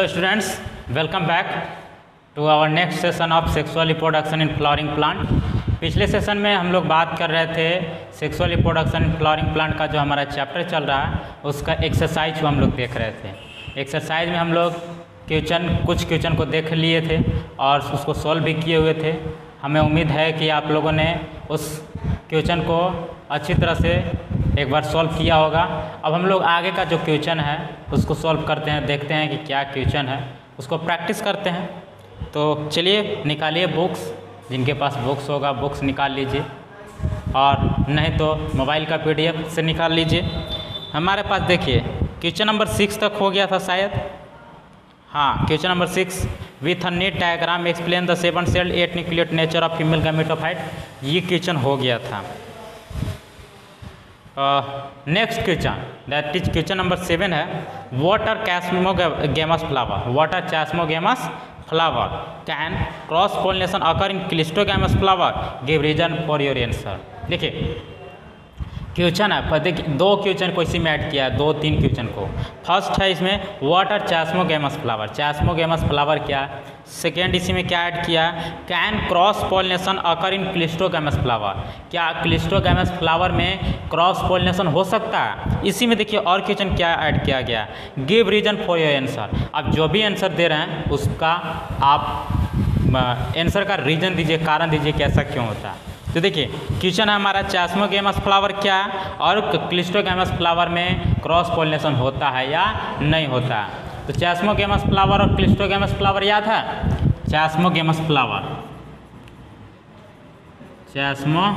Hello students, welcome back to our next session of sexual reproduction in flowering plant। पिछले session में हम लोग बात कर रहे थे sexual reproduction in flowering plant का जो हमारा चैप्टर चल रहा है उसका एक्सरसाइज को हम लोग देख रहे थे। एक्सरसाइज में हम लोग कुछ क्वेश्चन को देख लिए थे और उसको सॉल्व भी किए हुए थे। हमें उम्मीद है कि आप लोगों ने उस क्वेश्चन को अच्छी तरह से एक बार सॉल्व किया होगा। अब हम लोग आगे का जो क्वेश्चन है उसको सॉल्व करते हैं, देखते हैं कि क्या क्वेश्चन है, उसको प्रैक्टिस करते हैं। तो चलिए निकालिए बुक्स, जिनके पास बुक्स होगा बुक्स निकाल लीजिए और नहीं तो मोबाइल का PDF से निकाल लीजिए। हमारे पास देखिए क्वेश्चन नंबर 6 तक हो गया था शायद। हाँ, question number 6 with a neat diagram explain the 7 celled 8 nucleate nature of female gametophyte, ये क्वेश्चन हो गया था। Next question that is question number 7 है what are chasmogamous flower, what are chasmogamous flower can cross pollination occur in cleistogamous flower, give reason for your answer. देखिए क्वेश्चन है, देखिए 2 question को इसी में ऐड किया है, 2-3 क्वेश्चन को। फर्स्ट है इसमें what are chasmogamous flower, chasmogamous flower क्या है। सेकेंड इसी में क्या ऐड किया है, can cross pollination occur in cleistogamous flower, क्या क्लिस्टोगैमस फ्लावर में क्रॉस पोलिनेशन हो सकता है। इसी में देखिए और क्वेश्चन क्या ऐड किया गया, give reason for your answer. आप जो भी आंसर दे रहे हैं उसका आप आंसर का रीजन दीजिए, कारण दीजिए कि ऐसा क्यों होता है। तो देखिए क्वेश्चन है हमारा चैस्मोगेमस फ्लावर क्या है और क्लिस्टोगैमस फ्लावर में क्रॉस पोलिनेशन होता है या नहीं होता है। तो चैस्मोगेमस फ्लावर और क्लिस्टोगैमस फ्लावर याद है। Chasmogamous flower, chasmogamous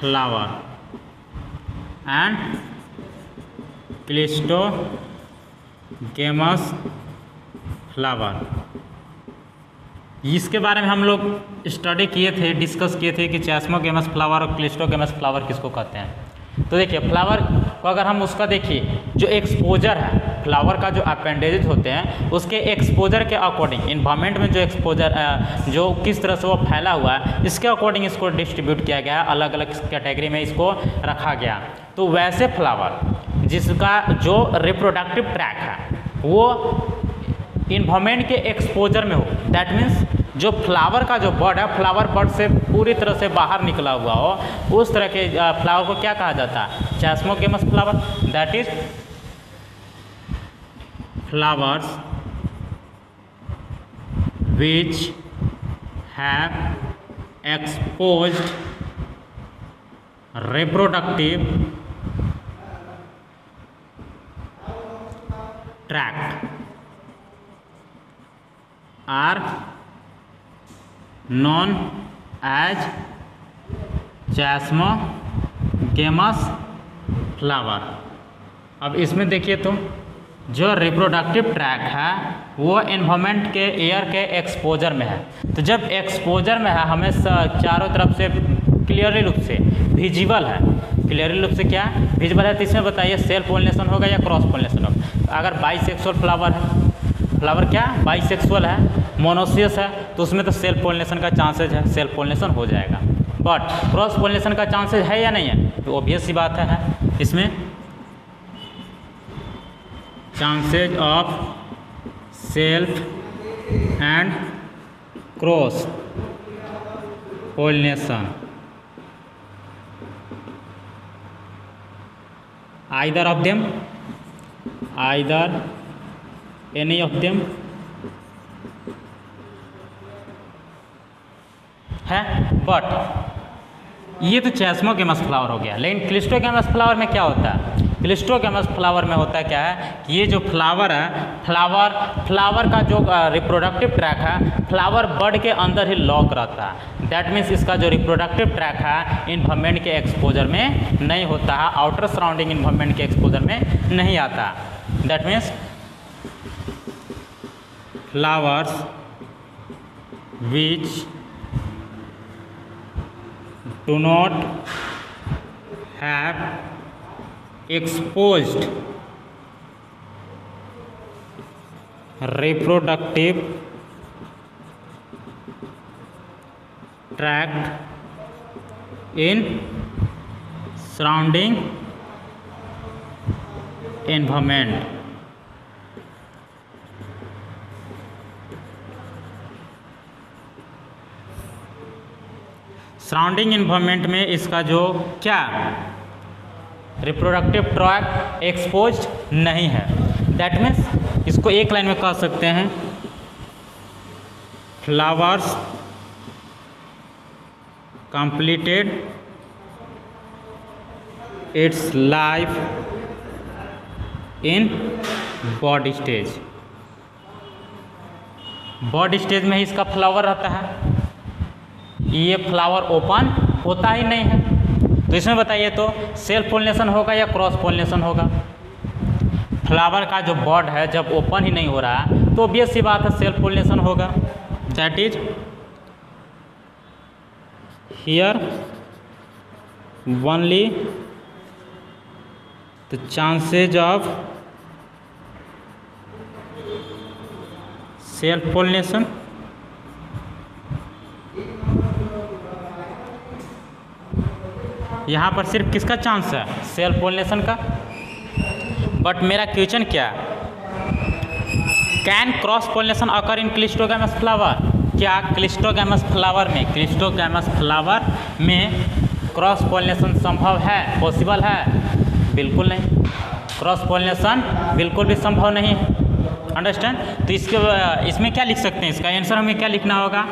flower and cleistogamous flower, इसके बारे में हम लोग स्टडी किए थे, डिस्कस किए थे कि चैस्मोगेमस फ्लावर और क्लिस्टोगेमस फ्लावर किसको कहते हैं। तो देखिए फ्लावर को अगर हम उसका देखिए जो एक्सपोजर है, फ्लावर का जो अपेंडेजेज होते हैं उसके एक्सपोजर के अकॉर्डिंग, इन्वायरमेंट में जो एक्सपोजर जो किस तरह से वो फैला हुआ है इसके अकॉर्डिंग इसको डिस्ट्रीब्यूट किया गया है, अलग अलग कैटेगरी में इसको रखा गया। तो वैसे फ्लावर जिसका जो रिप्रोडक्टिव ट्रैक है वो इन्वायरमेंट के एक्सपोजर में हो, दैट मीन्स जो फ्लावर का जो बर्ड है फ्लावर बर्ड से पूरी तरह से बाहर निकला हुआ हो, उस तरह के फ्लावर को क्या कहा जाता है, chasmogamous flower. That is flowers which have exposed reproductive tract are known as chasmogamous flower. अब इसमें देखिए तो जो रिप्रोडक्टिव ट्रैक है वो एनवायरनमेंट के एयर के एक्सपोजर में है। तो जब एक्सपोजर में है हमें चारों तरफ से क्लियरली रूप से विजिबल है, क्लियरली रूप से क्या विजिबल है। तो इसमें बताइए सेल्फ पोलिनेशन होगा या क्रॉस पोलिनेशन होगा। अगर बाइसेक्सुअल फ्लावर है, फ्लावर क्या बाइसेक्सुअल है, मोनोसियस है, तो उसमें तो सेल्फ पोलिनेशन का चांसेज है, सेल्फ पोलिनेशन हो जाएगा। बट क्रॉस पोलिनेशन का चांसेज है या नहीं है, तो ऑब्वियस सी बात है इसमें chances of self and cross pollination either of them, either any of them है। बट ये तो चैस्मोगेमस फ्लावर हो गया, लेकिन क्लिस्टोगेमस फ्लावर में क्या होता है, क्लिस्टोगेमस फ्लावर में होता है क्या है कि ये जो फ्लावर है फ्लावर का जो रिप्रोडक्टिव ट्रैक है फ्लावर बर्ड के अंदर ही लॉक रहता है। दैट मीन्स इसका जो रिप्रोडक्टिव ट्रैक है इन्वायरमेंट के एक्सपोजर में नहीं होता है, आउटर सराउंडिंग इन्वायरमेंट के एक्सपोजर में नहीं आता। That means flowers which do not have exposed reproductive tract in surrounding environment surrounding environment में इसका जो क्या रिप्रोडक्टिव ट्रैक्ट एक्सपोज नहीं है। दैट मीन्स इसको एक लाइन में कह सकते हैं, flowers completed its life in body stage. Body stage में ही इसका फ्लावर रहता है, ये फ्लावर ओपन होता ही नहीं है। तो इसमें बताइए तो सेल्फ पोलिनेशन होगा या क्रॉस पोलिनेशन होगा? फ्लावर का जो बॉड है जब ओपन ही नहीं हो रहा है तो ऑब्वियस सी बात है सेल्फ पोलिनेशन होगा। That is here only the chances of self pollination यहाँ पर सिर्फ किसका चांस है? सेल्फ पोलिनेशन का। बट मेरा क्वेश्चन क्या, can cross pollination occur in cleistogamous flower? क्या क्लिस्टोगैमस फ्लावर में क्रॉस पोलिनेशन संभव है, पॉसिबल है? बिल्कुल नहीं, क्रॉस पोलिनेशन बिल्कुल भी संभव नहीं है। अंडरस्टैंड? तो इसमें क्या लिख सकते हैं, इसका आंसर हमें क्या लिखना होगा?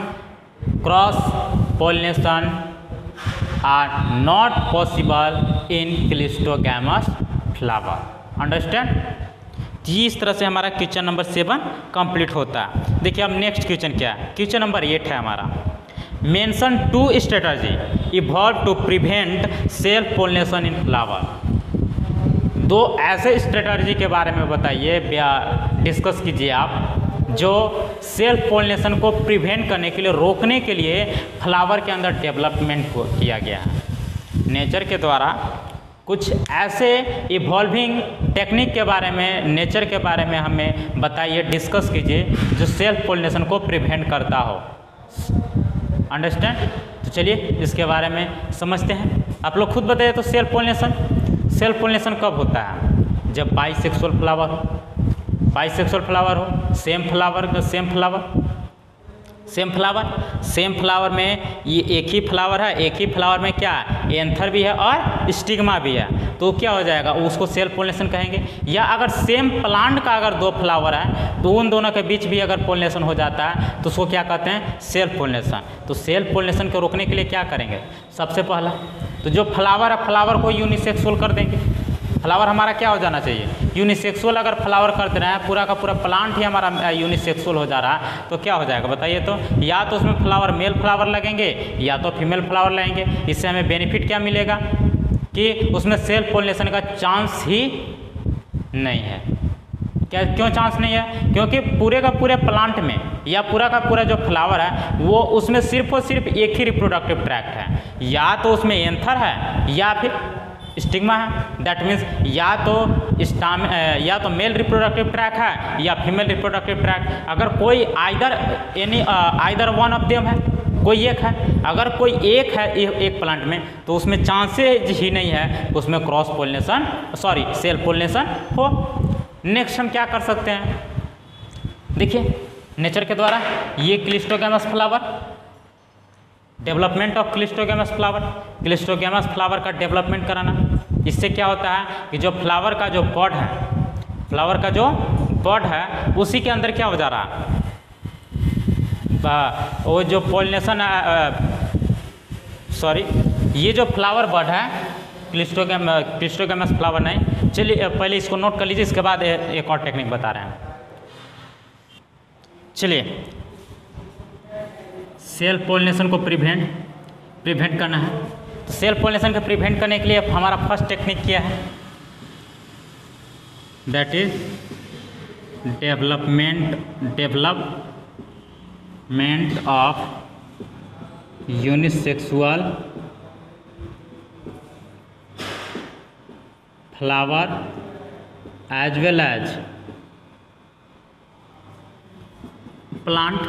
Cross pollination are not possible in cleistogamous flower. Understand? इस तरह से हमारा क्वेश्चन नंबर 7 कंप्लीट होता है। देखिए अब नेक्स्ट क्वेश्चन क्या है, क्वेश्चन नंबर 8 है हमारा। Mention 2 strategy evolve to prevent self pollination in flower. 2 ऐसे स्ट्रेटजी के बारे में बताइए, डिस्कस कीजिए आप, जो सेल्फ पोलिनेशन को प्रिवेंट करने के लिए, रोकने के लिए फ्लावर के अंदर डेवलपमेंट को किया गया है। नेचर के द्वारा कुछ ऐसे इवॉल्विंग टेक्निक के बारे में, नेचर के बारे में हमें बताइए, डिस्कस कीजिए, जो सेल्फ पोलिनेशन को प्रिवेंट करता हो। अंडरस्टैंड? तो चलिए इसके बारे में समझते हैं। आप लोग खुद बताइए तो सेल्फ पोलिनेशन कब होता है? जब बाइसेक्सुअल फ्लावर हो, सेम फ्लावर में ये एक ही फ्लावर है, एक ही फ्लावर में क्या एंथर भी है और स्टिग्मा भी है, तो क्या हो जाएगा, उसको सेल्फ पोलिनेशन कहेंगे। या अगर सेम प्लांट का अगर 2 फ्लावर है तो उन दोनों के बीच भी अगर पोलिनेशन हो जाता है तो उसको क्या कहते हैं? Self pollination. तो सेल्फ पोलिनेशन को रोकने के लिए क्या करेंगे? सबसे पहला तो जो फ्लावर है, फ्लावर को यूनिसेक्सुअल कर देंगे। फ्लावर हमारा क्या हो जाना चाहिए? यूनिसेक्सुअल। अगर फ्लावर कर दे रहे हैं, पूरा का पूरा प्लांट ही हमारा यूनिसेक्सुअल हो जा रहा है, तो क्या हो जाएगा बताइए तो? या तो उसमें फ्लावर मेल फ्लावर लगेंगे या तो फीमेल फ्लावर लगेंगे। इससे हमें बेनिफिट क्या मिलेगा कि उसमें सेल्फ पोलिनेशन का चांस ही नहीं है। क्यों चांस नहीं है? क्योंकि पूरे का पूरे प्लांट में या पूरा का पूरा जो फ्लावर है वो उसमें सिर्फ और सिर्फ एक ही रिप्रोडक्टिव ट्रैक्ट है, या तो उसमें एंथर है या फिर स्टिग्मा है। दैट मीन्स या तो मेल रिप्रोडक्टिव ट्रैक है या फीमेल रिप्रोडक्टिव ट्रैक। अगर कोई आइदर वन ऑफ देम है, कोई एक है, अगर कोई एक है एक प्लांट में, तो उसमें चांसेज ही नहीं है उसमें सेल्फ पोलिनेशन हो। नेक्स्ट हम क्या कर सकते हैं? देखिए नेचर के द्वारा ये cleistogamous flower, development of cleistogamous flower का डेवलपमेंट कराना। इससे क्या होता है कि जो फ्लावर का जो बॉड है उसी के अंदर क्या हो जा रहा है, वो जो पोलिनेशन ये जो फ्लावर बॉड है क्लिस्टोगैमस फ्लावर नहीं। चलिए पहले इसको नोट कर लीजिए, इसके बाद एक और टेक्निक बता रहे हैं। चलिए सेल्फ पोलिनेशन को प्रिवेंट करना है, तो सेल्फ पोलिनेशन को प्रिवेंट करने के लिए हमारा फर्स्ट टेक्निक क्या है? That is development of unisexual flower as well as plant.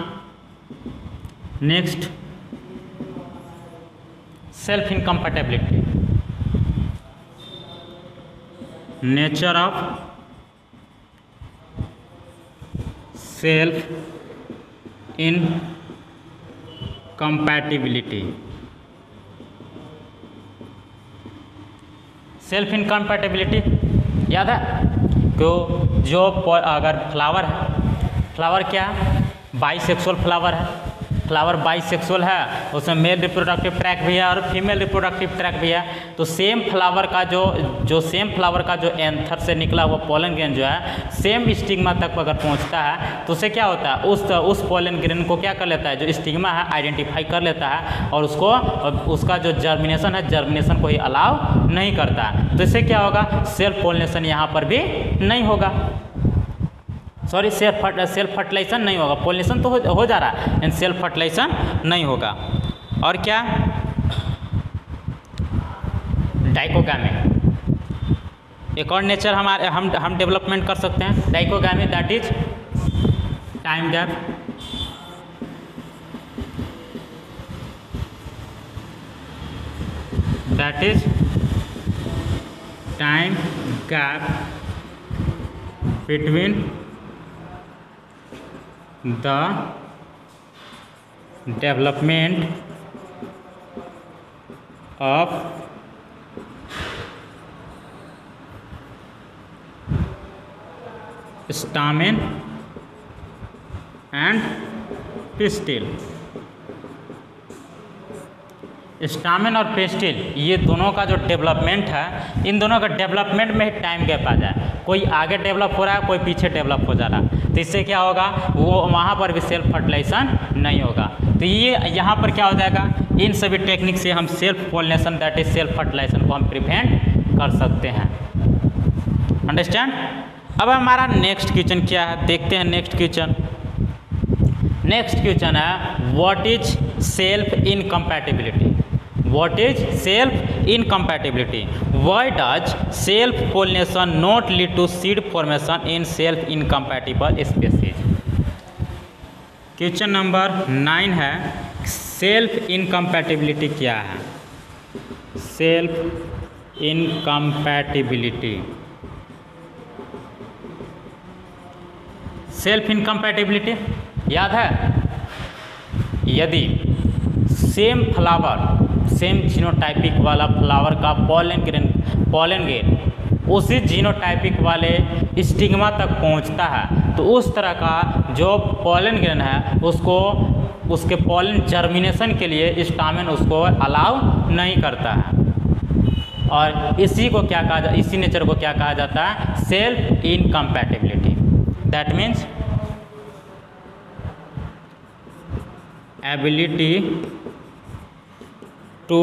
Next self incompatibility, nature of self incompatibility. Self incompatibility याद है क्यों? जो अगर फ्लावर है, फ्लावर क्या है? बाइसेक्सुअल फ्लावर है, फ्लावर बाइसेक्सुअल है, उसमें मेल रिप्रोडक्टिव ट्रैक भी है और फीमेल रिप्रोडक्टिव ट्रैक भी है। तो सेम फ्लावर का सेम फ्लावर का जो एंथर से निकला हुआ पोलन ग्रेन जो है सेम स्टिग्मा तक अगर पहुंचता है तो उससे क्या होता है, उस पोलन ग्रेन को क्या कर लेता है, जो स्टिग्मा है आइडेंटिफाई कर लेता है और उसका जो जर्मिनेशन है, जर्मिनेशन को ही अलाउ नहीं करता है। तो इससे क्या होगा, सेल्फ पोलिनेशन यहाँ पर भी नहीं होगा, सॉरी सेल्फ फर्टिलाइजेशन नहीं होगा। पोलिनेशन तो हो जा रहा है लेकिन सेल्फ फर्टिलाइजेशन नहीं होगा। और क्या, डाइकोगामी, एक और नेचर हम डेवलपमेंट कर सकते हैं dichogamy, that is time gap. That is time gap between the development of stamen and pistil। Stamen और पेस्टिल ये दोनों का जो डेवलपमेंट है, इन दोनों का डेवलपमेंट में ही टाइम गैप आ जाए, कोई आगे डेवलप हो रहा है, कोई पीछे डेवलप हो जा रहा है। तो इससे क्या होगा, वो वहाँ पर भी सेल्फ फर्टिलाइजेशन नहीं होगा। तो ये यहाँ पर क्या हो जाएगा, इन सभी टेक्निक से हम self pollination that is self fertilisation को हम प्रिवेंट कर सकते हैं। अंडरस्टैंड। अब हमारा नेक्स्ट क्वेश्चन क्या है, देखते हैं नेक्स्ट क्वेश्चन। नेक्स्ट क्वेश्चन है what is self incompatibility. What is self incompatibility? Why does self pollination not lead to seed formation in self incompatible species? Question number 9 है, सेल्फ इनकम्पैटिबिलिटी क्या है? Self incompatibility, self incompatibility याद है, यदि same flower, same genotypic वाला flower का pollen grain उसी genotypic वाले स्टिग्मा तक पहुंचता है तो उस तरह का जो पोलन ग्रेन है उसको उसके पोलन जर्मिनेशन के लिए स्टामेन उसको अलाउ नहीं करता है। और इसी नेचर को क्या कहा जाता है, self incompatibility. That means ability to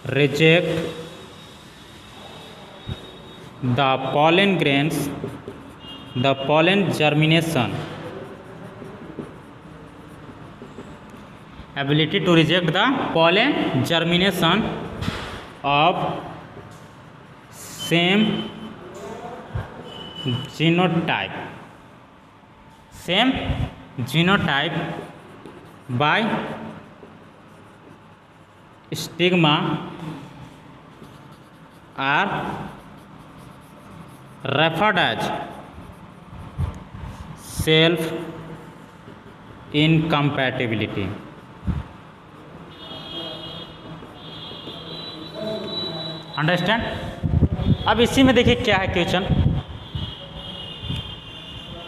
reject the pollen grains, the pollen germination, ability to reject the pollen germination of same genotype, same genotype by stigma are referred as self incompatibility। Understand. अब इसी में देखिए क्या है question,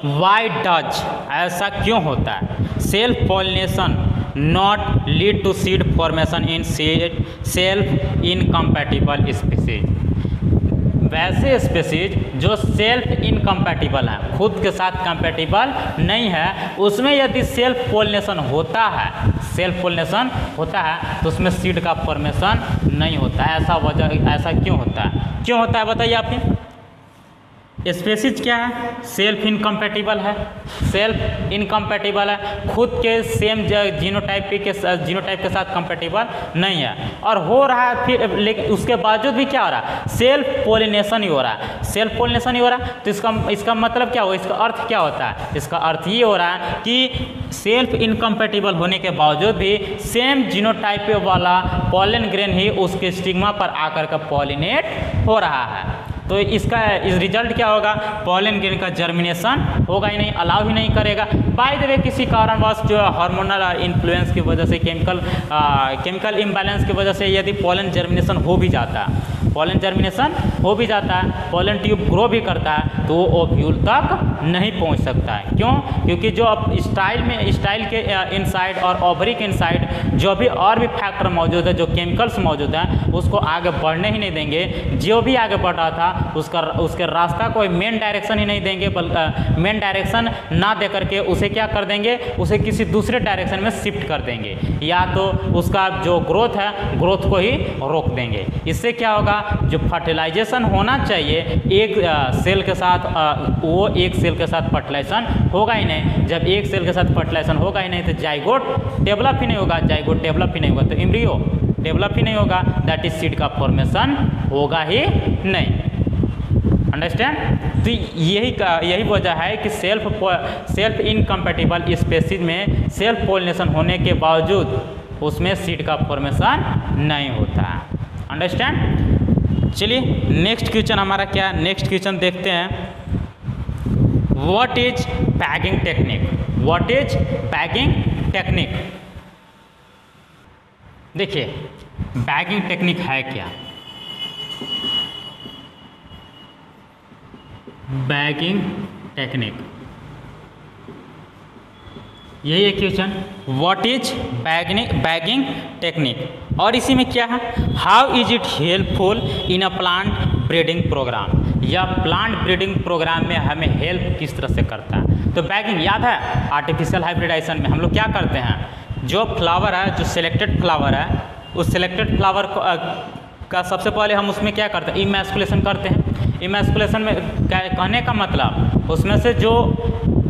why does, ऐसा क्यों होता है, self pollination not lead to seed formation in self incompatible species. वैसे स्पीसीज जो सेल्फ इनकम्पैटिबल हैं, खुद के साथ कंपैटिबल नहीं है, उसमें यदि सेल्फ पॉलिनेशन होता है, सेल्फ पॉलिनेशन होता है तो उसमें सीड का फॉर्मेशन नहीं होता है। ऐसा क्यों होता है, क्यों होता है बताइए आप। स्पेसीज क्या है, सेल्फ इनकम्पैटिबल है, सेल्फ इनकम्पैटिबल है, खुद के सेम जीनोटाइप के साथ कंपैटिबल नहीं है और हो रहा है फिर, लेकिन उसके बावजूद भी क्या हो रहा है, सेल्फ पोलिनेशन ही हो रहा है, सेल्फ पोलिनेशन ही हो रहा है। तो इसका मतलब क्या हो, इसका अर्थ क्या होता है, इसका अर्थ ये हो रहा है कि सेल्फ इनकम्पैटिबल होने के बावजूद भी सेम जीनोटाइप वाला पॉलन ग्रेन ही उसके स्टिग्मा पर आकर का पॉलिनेट हो रहा है। तो इसका इस रिजल्ट क्या होगा, पॉलन ग्रेन का जर्मिनेशन होगा ही नहीं, अलाउ ही नहीं करेगा। बाय द वे किसी कारणवश जो हार्मोनल इन्फ्लुएंस की वजह से, केमिकल इम्बैलेंस की वजह से यदि पॉलन जर्मिनेशन हो भी जाता है, पॉलन जर्मिनेशन हो भी जाता है, पॉलन ट्यूब ग्रो भी करता है, तो वो ओव्यूल तक नहीं पहुंच सकता है। क्यों? क्योंकि जो अब स्टाइल के इनसाइड और ओवरी के इनसाइड जो भी और भी फैक्टर मौजूद है, जो केमिकल्स मौजूद हैं, उसको आगे बढ़ने ही नहीं देंगे। जो भी आगे बढ़ रहा था उसके रास्ता कोई मेन डायरेक्शन ही नहीं देंगे, बल्कि मेन डायरेक्शन ना दे करके उसे क्या कर देंगे, उसे किसी दूसरे डायरेक्शन में शिफ्ट कर देंगे, या तो उसका जो ग्रोथ है ग्रोथ को ही रोक देंगे। इससे क्या होगा, जो फर्टिलाइजेशन होना चाहिए एक सेल के साथ, वो एक सेल के साथ फर्टिलाइजेशन होगा ही नहीं। जब एक सेल के साथ फर्टिलाइजेशन होगा ही नहीं तो जाइगोट डेवलप ही नहीं होगा, जाइगोट डेवलप ही नहीं होगा तो एम्ब्रियो डेवलप ही नहीं होगा, दैट इज सीड का फॉर्मेशन होगा ही नहीं। अंडरस्टैंड? तो यही वजह है कि सेल्फ इनकम्पैटिबल स्पेसीज में सेल्फ पोलिनेशन होने के बावजूद उसमें सीड का फॉर्मेशन नहीं होता है। अंडरस्टैंड? चलिए नेक्स्ट क्वेश्चन हमारा क्या, नेक्स्ट क्वेश्चन देखते हैं। What is bagging technique? What is bagging technique? देखिए बैगिंग टेक्निक है क्या? बैगिंग टेक्निक, यही है question, what is bagging technique. और इसी में क्या है, how is it helpful in a plant breeding programme, या प्लांट ब्रीडिंग प्रोग्राम में हमें हेल्प किस तरह से करता है। तो बैगिंग याद है, आर्टिफिशियल हाइब्रिडाइजेशन में हम लोग क्या करते हैं, जो फ्लावर है, जो सिलेक्टेड फ्लावर है, उस सिलेक्टेड फ्लावर का सबसे पहले हम उसमें क्या करते हैं, इमैस्कुलेशन करते हैं। इमैस्कुलेशन में कहने का मतलब उसमें से जो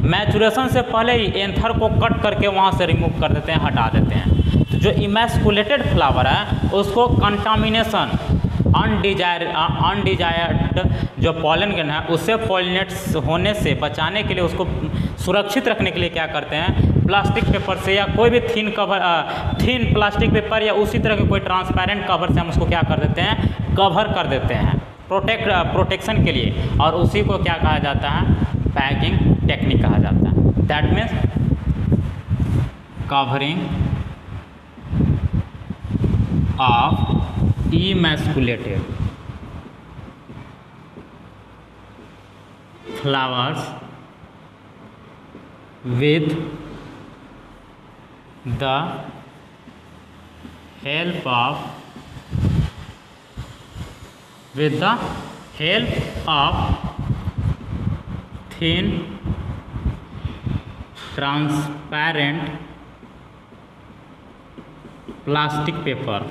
मैचुरेशन से पहले ही एंथर को कट करके वहाँ से रिमूव कर देते हैं, हटा देते हैं। तो जो इमैस्कुलेटेड फ्लावर है उसको कंटामिनेशन, अनडिजायर्ड जो पॉलन ग्रेन है उससे पॉलिनेट्स होने से बचाने के लिए, उसको सुरक्षित रखने के लिए क्या करते हैं, प्लास्टिक पेपर से या कोई भी थिन प्लास्टिक पेपर या उसी तरह के कोई ट्रांसपेरेंट कवर से हम उसको क्या कर देते हैं, कवर कर देते हैं प्रोटेक्शन के लिए, और उसी को क्या कहा जाता है, बैगिंग टेक्निक कहा जाता है। That means covering of emasculated flowers with the help of thin transparent plastic paper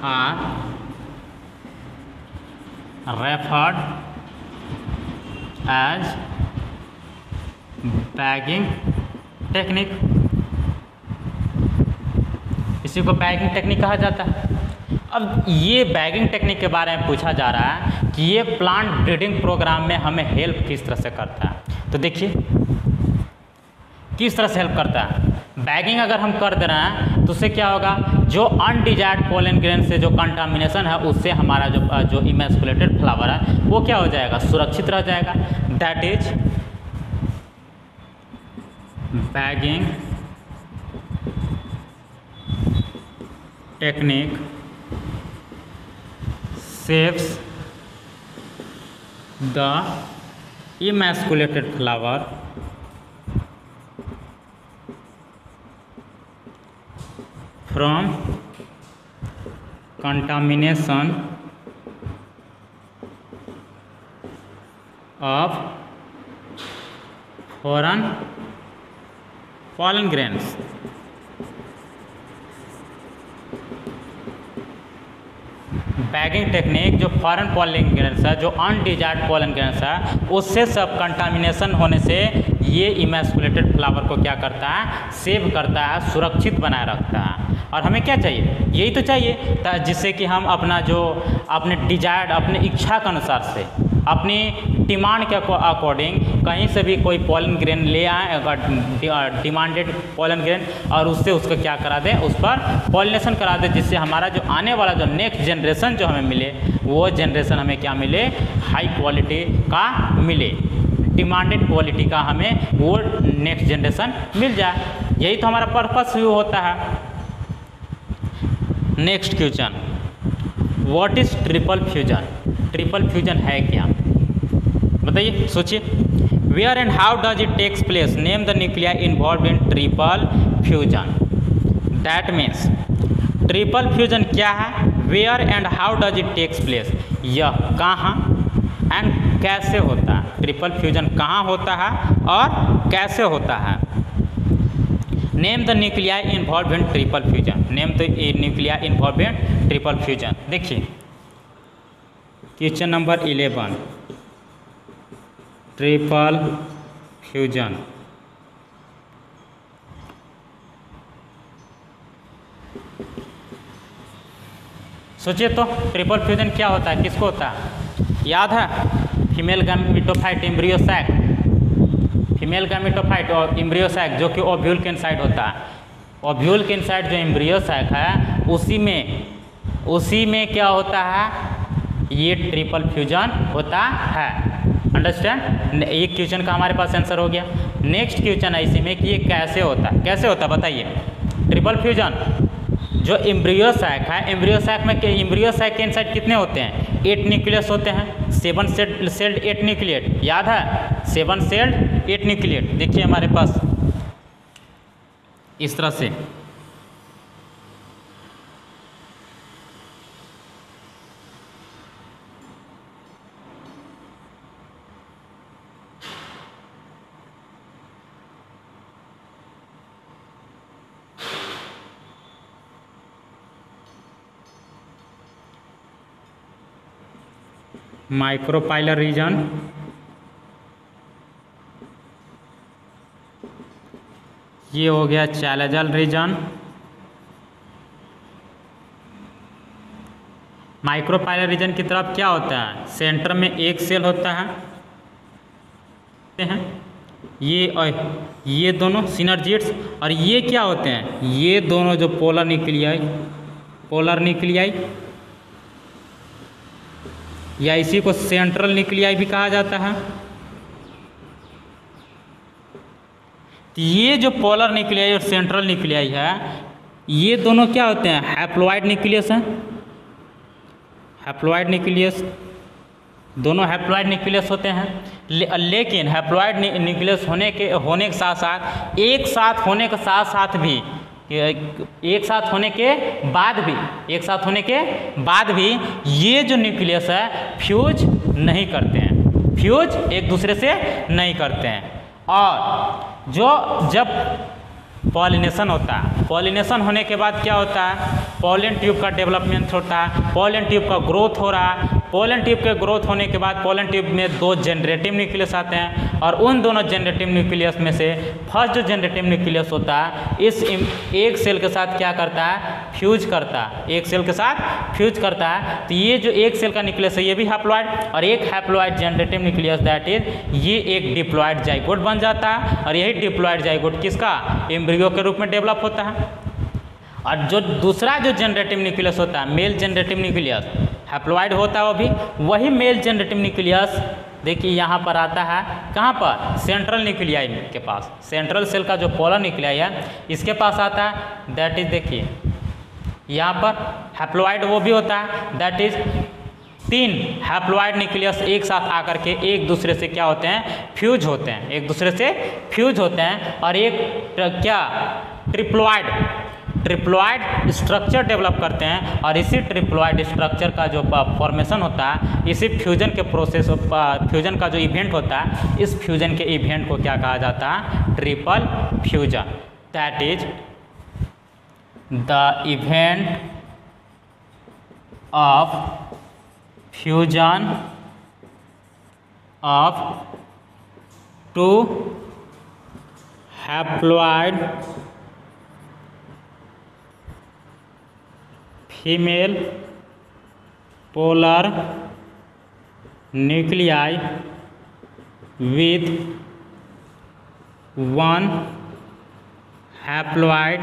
are referred as bagging technique. इसी को बैगिंग टेक्निक कहा जाता है। अब ये बैगिंग टेक्निक के बारे में पूछा जा रहा है कि ये प्लांट ब्रीडिंग प्रोग्राम में हमें हेल्प किस तरह से करता है। तो देखिए किस तरह से हेल्प करता है। बैगिंग अगर हम कर दे रहे हैं तो उससे क्या होगा, जो अनडिजायर्ड पोलन ग्रेन से जो कंटामिनेशन है उससे हमारा जो इमैस्कुलेटेड फ्लावर है वो क्या हो जाएगा, सुरक्षित रह जाएगा। That is bagging technique saves the emasculated flower from contamination of foreign pollen grains। Bagging technique जो फॉरेन पॉलन ग्रेन्स है, जो अनडिजायर्ड पॉलन ग्रेन्स है, उससे सब कंटामिनेशन होने से ये इमैस्कुलेटेड फ्लावर को क्या करता है, सेव करता है, सुरक्षित बनाए रखता है। और हमें क्या चाहिए, यही तो चाहिए जिससे कि हम अपना जो अपने डिजायर्ड, अपने इच्छा के अनुसार से अपनी डिमांड के अकॉर्डिंग कहीं से भी कोई पॉलन ग्रेन ले आए, अगर डिमांडेड पॉलन ग्रेन, और उससे उसको क्या करा दें, उस पर पॉलिनेशन करा दें, जिससे हमारा जो आने वाला जो नेक्स्ट जनरेशन जो हमें मिले, वो जनरेशन हमें क्या मिले, हाई क्वालिटी का मिले, डिमांडेड क्वालिटी का हमें वो नेक्स्ट जनरेशन मिल जाए। यही तो हमारा पर्पस भी होता है। Next question, what is triple fusion? Triple fusion है क्या, बताइए, सोचिए। Where and how does it takes place? Name the nuclei involve in triple fusion. That means triple fusion क्या है, where and how does it takes place, यह कहाँ and कैसे होता है। ट्रिपल फ्यूजन कहाँ होता है और कैसे होता है। Name the nuclei involve in triple fusion. Name the nuclei involve in triple fusion. देखिए क्वेश्चन नंबर 11, ट्रिपल फ्यूजन। सोचिए तो ट्रिपल फ्यूजन क्या होता है, किसको होता है, याद है? Female gametophyte embryo sac, female gametophyte और एम्ब्रियो सैक जो कि ओव्यूल के इनसाइड होता है। ओव्यूल के इनसाइड जो एम्ब्रियो सैक है उसी में क्या होता है, ये ट्रिपल फ्यूजन होता है। अंडरस्टैंड? एक क्वेश्चन का हमारे पास आंसर हो गया। नेक्स्ट क्वेश्चन है इसी में कि ये कैसे होता है, कैसे होता है बताइए। ट्रिपल फ्यूजन जो एम्ब्रियो सैक है, एम्ब्रियो सैक में एम्ब्रियो सैक के इनसाइड कितने होते हैं, 8 न्यूक्लियस होते हैं, 7 सेल्ड 8 न्यूक्लियट, याद है? 7 सेल्ड 8 न्यूक्लियट। देखिए हमारे पास इस तरह से माइक्रोपाइलर रीजन, ये हो गया चैलेजल रीजन। माइक्रोपाइलर रीजन की तरफ क्या होता है, सेंटर में एक सेल होता है, ये दोनों सिनर्जिड्स, और ये क्या होते हैं, ये दोनों जो पोलर न्यूक्लियाई, या इसी को सेंट्रल न्यूक्लियाई भी कहा जाता है। तो ये जो पोलर न्यूक्लियाई और सेंट्रल न्यूक्लियाई है, ये दोनों क्या होते हैं, हैप्लॉइड न्यूक्लियस हैं, हैप्लॉइड न्यूक्लियस, दोनों हैप्लॉइड न्यूक्लियस होते हैं। लेकिन हैप्लॉइड न्यूक्लियस होने के साथ साथ एक साथ होने के बाद भी ये जो न्यूक्लियस है फ्यूज नहीं करते हैं, फ्यूज एक दूसरे से नहीं करते हैं। और जब पॉलिनेशन होता है, पॉलिनेशन होने के बाद क्या होता है, पॉलन ट्यूब का डेवलपमेंट होता है, पॉलन ट्यूब का ग्रोथ हो रहा है। पॉलन ट्यूब के ग्रोथ होने के बाद पॉलन ट्यूब में 2 जनरेटिव न्यूक्लियस आते हैं, और उन दोनों जनरेटिव न्यूक्लियस में से फर्स्ट जो जनरेटिव न्यूक्लियस होता है इस एक सेल के साथ क्या करता है, फ्यूज करता है, एक सेल के साथ फ्यूज करता है। तो ये जो एक सेल का न्यूक्लियस है ये भी हैप्लॉइड, और एक haploid generative nucleus that is ये एक डिप्लॉइड जाइगोट बन जाता है, और यही डिप्लॉइड जाइगोट किसका, एम्ब्रियो के रूप में डेवलप होता है। और जो दूसरा जो जनरेटिव न्यूक्लियस होता है, मेल जनरेटिव न्यूक्लियस, हैप्लॉइड होता है वो भी, वही मेल जनरेटिव न्यूक्लियस देखिए यहाँ पर आता है, कहाँ पर, सेंट्रल न्यूक्लियाई के पास, सेंट्रल सेल का जो पोलर न्यूक्लियाई है इसके पास आता है, दैट इज देखिए यहाँ पर हैप्लॉइड वो भी होता है, दैट इज 3 हैप्लॉइड न्यूक्लियस एक साथ आकर के एक दूसरे से क्या होते हैं, फ्यूज होते हैं, एक दूसरे से फ्यूज होते हैं, और एक क्या ट्रिप्लॉइड स्ट्रक्चर डेवलप करते हैं। और इसी ट्रिप्लॉइड स्ट्रक्चर का जो फॉर्मेशन होता है, इसी फ्यूजन के प्रोसेस, फ्यूजन का जो इवेंट होता है, इस फ्यूजन के इवेंट को क्या कहा जाता है, triple fusion. That is the event of fusion of 2 haploid female polar nuclei with one haploid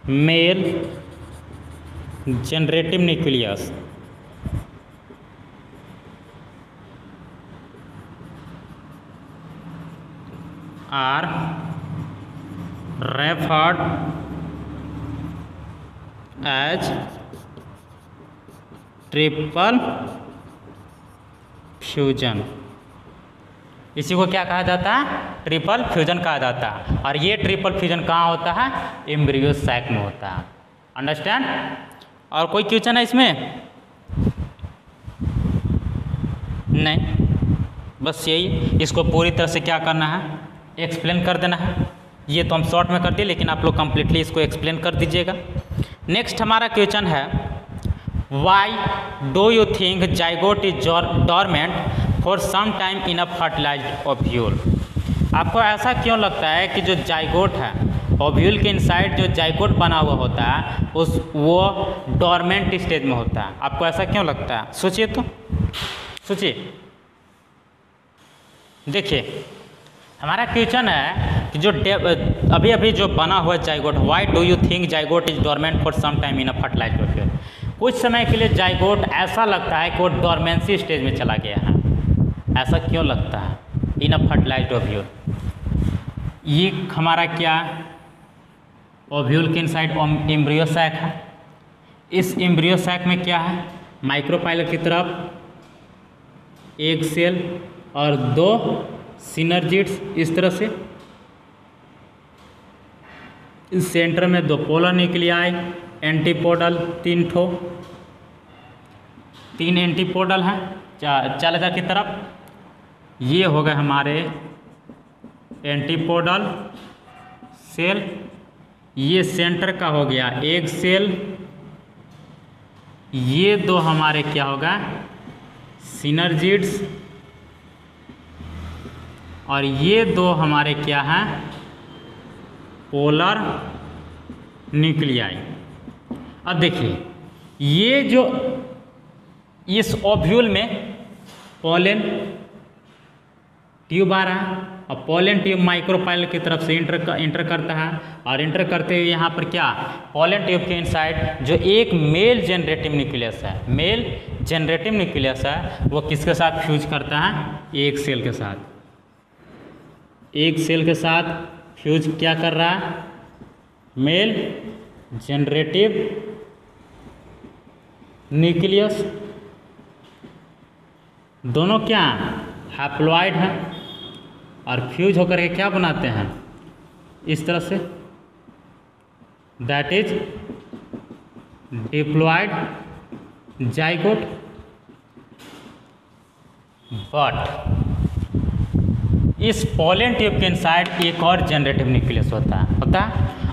male generative nucleus are referred as triple fusion. इसी को क्या कहा जाता है? ट्रिपल फ्यूजन कहा जाता है। और ये ट्रिपल फ्यूजन कहाँ होता है? एम्ब्रियो सैक में होता है। अंडरस्टैंड? और कोई क्वेश्चन है इसमें? नहीं, बस यही, इसको पूरी तरह से क्या करना है? एक्सप्लेन कर देना है। ये तो हम शॉर्ट में कर दिए, लेकिन आप लोग कंप्लीटली इसको एक्सप्लेन कर दीजिएगा। नेक्स्ट हमारा क्वेश्चन है, why do you think zygote is dormant for some time in a fertilised ovule? आपको ऐसा क्यों लगता है कि जो जाइगोट है, ओव्यूल के इनसाइड जो जाइगोट बना हुआ होता है वो डॉर्मेंट स्टेज में होता है? आपको ऐसा क्यों लगता है? सोचिए तो, सोचिए। देखिए, हमारा क्वेश्चन है कि जो अभी अभी जो बना हुआ zygote, why do you think zygote is dormant for some time in a fertilised ovule? कुछ समय के लिए जाइगोट ऐसा लगता है कि वो डॉर्मेंसी स्टेज में चला गया है। ऐसा क्यों लगता है? इन अ फर्टिलाइज्ड ओव्यूल, ये हमारा क्या ओव्यूल के इनसाइड एम्ब्रियो सैक है। इस एम्ब्रियो सैक में क्या है? माइक्रोपाइलर की तरफ एक सेल और दो सिनर्जिड्स इस तरह से, इस सेंटर में दो पोलर न्यूक्लियाई, एंटीपोडल तीन एंटीपोडल हैं चालक की तरफ। ये हो गए हमारे एंटीपोडल सेल। ये सेंटर का हो गया एक सेल। ये दो हमारे क्या होगा? सिनर्जिड्स। और ये दो हमारे क्या हैं? Polar nuclei. अब देखिए, ये जो इस ओव्यूल में पोलन ट्यूब आ रहा है और पोलन ट्यूब माइक्रोपाइलर की तरफ से इंटर करता है, और इंटर करते हुए यहाँ पर क्या? पोलन ट्यूब के इनसाइड जो एक मेल जनरेटिव न्यूक्लियस है, मेल जनरेटिव न्यूक्लियस है, वो किसके साथ फ्यूज करता है? एक सेल के साथ। एक सेल के साथ फ्यूज क्या कर रहा है? Male generative nucleus. दोनों क्या हैप्लॉइड हैं और फ्यूज होकर के क्या बनाते हैं? इस तरह से, that is diploid zygote. But इस पोलन ट्यूब के इनसाइड एक और जनरेटिव न्यूक्लियस होता है,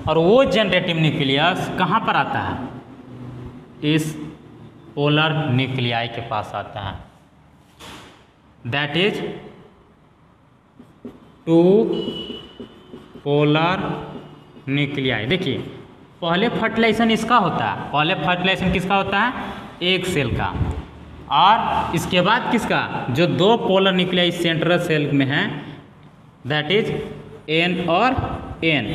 और वो जनरेटिव न्यूक्लियस कहाँ पर आता है? इस पोलर न्यूक्लियाई के पास आता है। That is two polar nuclei. देखिए, पहले फर्टिलाइजेशन इसका होता है। पहले फर्टिलाइजेशन किसका होता है? एक सेल का। और इसके बाद किसका? जो दो पोलर न्यूक्लियाई सेंट्रल सेल में हैं, दैट इज एन और एन।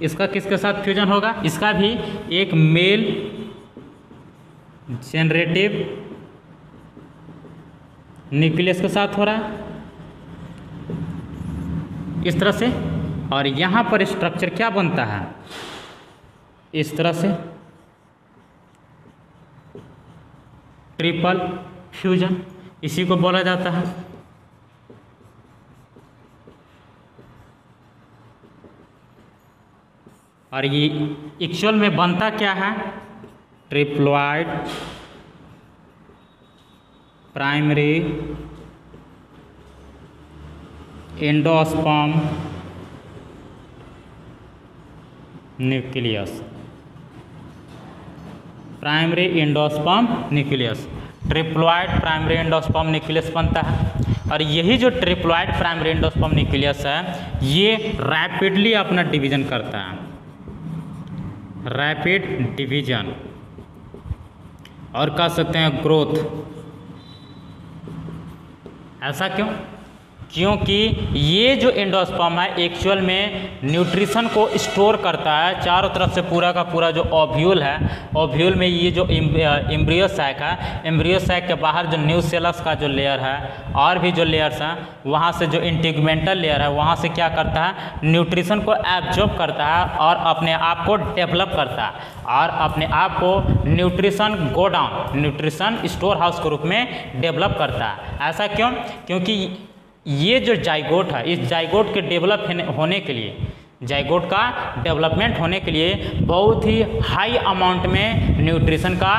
इसका किसके साथ फ्यूजन होगा? इसका भी एक मेल जनरेटिव न्यूक्लियस के साथ हो रहा है, इस तरह से। और यहाँ पर स्ट्रक्चर क्या बनता है? इस तरह से, ट्रिपल फ्यूजन, इसी को बोला जाता है। और ये एक्चुअल में बनता क्या है? Triploid primary endosperm nucleus. Primary endosperm nucleus, triploid primary endosperm nucleus बनता है। और यही जो ट्रिप्लॉइड प्राइमरी एंडोस्पर्म न्यूक्लियस है, ये रैपिडली अपना डिवीजन करता है, रैपिड डिवीजन, और कह सकते हैं ग्रोथ। ऐसा क्यों? क्योंकि ये जो एंडोस्पर्म है एक्चुअल में न्यूट्रिशन को स्टोर करता है चारों तरफ से। पूरा का पूरा जो ओव्यूल है, ओव्यूल में ये जो एम्ब्रियो सैक है, एम्ब्रियो सैक के बाहर जो न्यूसेलस का जो लेयर है और भी जो लेयर्स हैं, वहाँ से जो इंटीगुमेंटल लेयर है वहाँ से क्या करता है, न्यूट्रिशन को एब्जॉर्ब करता है और अपने आप को डेवलप करता है और अपने आप को nutrition godown, nutrition store house के रूप में डेवलप करता है। ऐसा क्यों? क्योंकि ये जो जाइगोट है, इस जाइगोट के डेवलप होने के लिए, जाइगोट का डेवलपमेंट होने के लिए बहुत ही हाई अमाउंट में न्यूट्रिशन का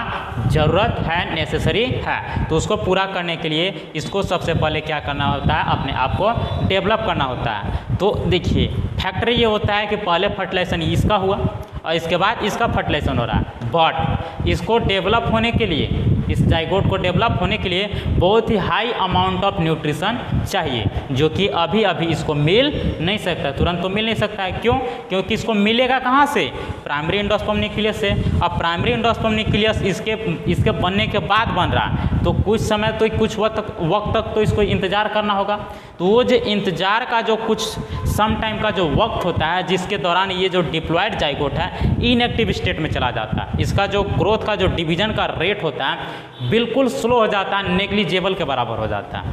ज़रूरत है, नेसेसरी है। तो उसको पूरा करने के लिए इसको सबसे पहले क्या करना होता है, अपने आप को डेवलप करना होता है। तो देखिए फैक्टर ये होता है कि पहले फर्टिलाइजेशन इसका हुआ और इसके बाद इसका फर्टिलाइजेशन हो रहा है। बट इसको डेवलप होने के लिए, इस जाइगोट को डेवलप होने के लिए बहुत ही हाई अमाउंट ऑफ न्यूट्रिशन चाहिए, जो कि अभी अभी इसको मिल नहीं सकता, तुरंत तो मिल नहीं सकता है। क्यों? क्योंकि इसको मिलेगा कहाँ से, प्राइमरी एंडोस्पर्म न्यूक्लियस से। अब प्राइमरी एंडोस्पर्म न्यूक्लियस इसके बनने के बाद बन रहा है, तो कुछ समय तो कुछ वक्त तक तो इसको इंतज़ार करना होगा। तो वो जो इंतज़ार का जो कुछ सम टाइम का जो वक्त होता है, जिसके दौरान ये जो डिप्लॉयड जाइगोट है इनएक्टिव स्टेट में चला जाता है। इसका जो ग्रोथ का जो डिवीजन का रेट होता है बिल्कुल स्लो हो जाता है, नेग्लिजेबल के बराबर हो जाता है,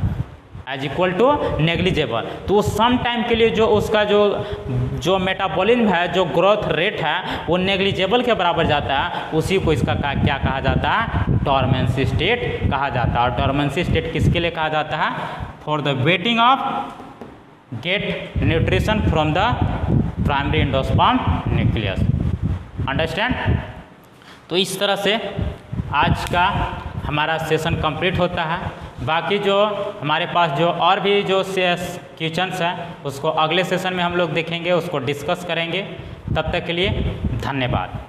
एज इक्वल टू नेग्लिजेबल। तो सम टाइम के लिए जो उसका जो मेटाबॉलिज्म है, जो ग्रोथ रेट है वो नेग्लिजेबल के बराबर जाता है। उसी को इसका क्या कहा जाता है, डोरमेंसी स्टेट कहा जाता है। और डोरमेंसी स्टेट किसके लिए कहा जाता है, for the waiting of get nutrition from the primary endosperm nucleus. Understand? तो इस तरह से आज का हमारा सेशन कंप्लीट होता है। बाकी जो हमारे पास जो और भी जो क्वेश्चंस हैं उसको अगले सेशन में हम लोग देखेंगे, उसको डिस्कस करेंगे। तब तक के लिए धन्यवाद।